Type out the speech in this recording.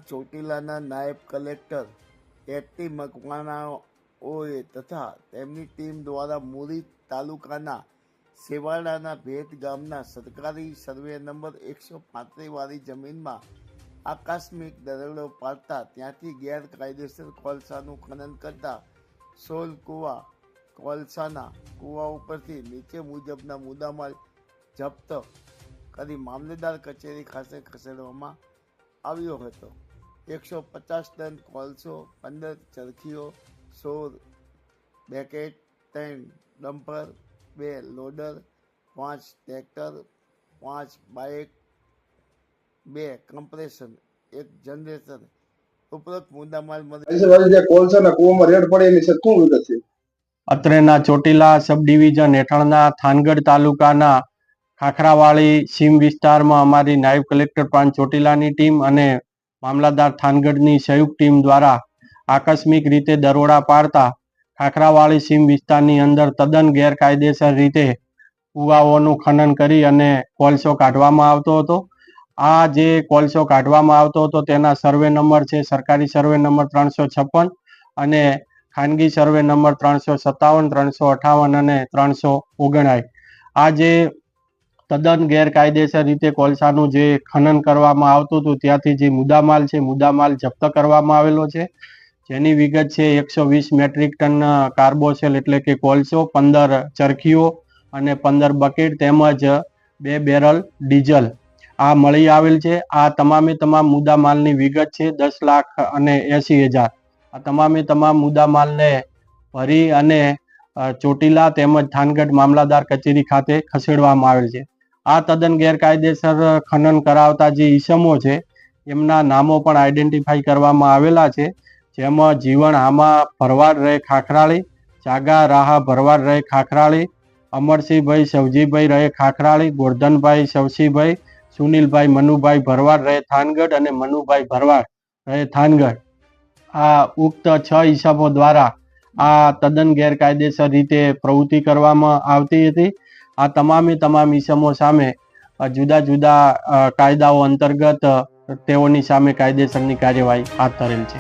ચોટીલાના નાયબ collector at મકવાણાઓએ તથા તેમની ટીમ દ્વારા મુરી તાલુકાના સેવાડાના ભેટ ગામના સરકારી સર્વે નંબર 135 વાળી જમીનમાં આકસ્મિક દરોડો પાડતા ત્યાંથી ગેરકાયદેસર કોલસાનું ખનન કરતા 16 કુવા કોલસાના કુવા ઉપરથી નીચે મુજબના મુદ્દામાલ જપ્ત કરી મામલેદાર કચેરી ખાતે ખસેડવામાં આવ્યો હતો। 150 ટન કોલસો, 15 ચરખીઓ, 16 Beckett, 3 dumper, 2 loader, 5 tractor, 5 bike, 2 compression, 1 generator ઉપરોક્ત મુદ્દામાલ મળી। અત્રેના ચોટીલા સબ ડિવિઝન હેઠળના થાનગઢ તાલુકાના ખાખરાવાળી સીમ વિસ્તારમાં અમારી નાયબ કલેક્ટર પ્રાંત ચોટીલાની ટીમ અને મામલતદાર થાનગઢની સંયુક્ત ટીમ દ્વારા આકસ્મિક રીતે દરોડા પાડતા ખાખરાવાળી સીમ વિસ્તારની અંદર તદ્દન ગેરકાયદેસર રીતે કુવાઓનું ખનન કરી અને કોલસો કાઢવામાં આવતો હતો। આ જે કોલસો કાઢવામાં આવતો હતો તેના સર્વે નંબર છે સરકારી સર્વે નંબર 356 અને ખાનગી સર્વે નંબર 357, 358 અને 359। આ જે તદ્દન ગેરકાયદેસર રીતે કોલસાનું જે ખનન કરવામાં આવતું હતું ત્યાંથી જે મુદ્દામાલ છે મુદ્દામાલ જપ્ત કરવામાં આવેલો છે, જેની વિગત છે 120 મેટ્રિક ટન કાર્બોસેલ એટલે કે કોલસો, 15 ચરખીઓ અને 15 બકેટ તેમજ 2 બેરલ ડીઝલ આ મળી આવેલ છે। આ તમામે તમામ મુદ્દામાલની વિગત છે 10,80,000। આ તમામે તમામ મુદ્દામાલને ભરી અને ચોટીલા તેમજ થાનગઢ મામલતદાર કચેરી ખાતે ખસેડવામાં આવેલ છે। આ તદ્દન ગેરકાયદેસર ખનન કરાવતા જે ઈસમો છે એમના નામો પણ આઈડેન્ટિફાઈ કરવામાં આવેલા છે, જેમાં જીવણ હામા ભરવાડ રહે ખાખરાળી, જાગા રાહા ભરવાડ રહે ખાખરાળી, અમરસિંહભાઈ સવજીભાઈ રહે ખાખરાળી, ગોરધનભાઈ સવસીભાઈ, સુનિલભાઈ મનુભાઈ ભરવાડ રહે થાનગઢ અને મનુભાઈ ભરવાડ રહે થાનગઢ। આ ઉક્ત 6 ઈસમો દ્વારા આ તદ્દન ગેરકાયદેસર રીતે પ્રવૃત્તિ કરવામાં આવતી હતી। આ તમામે તમામ ઈસમો સામે જુદા જુદા કાયદાઓ અંતર્ગત તેઓની સામે કાયદેસરની કાર્યવાહી હાથ ધરેલ છે।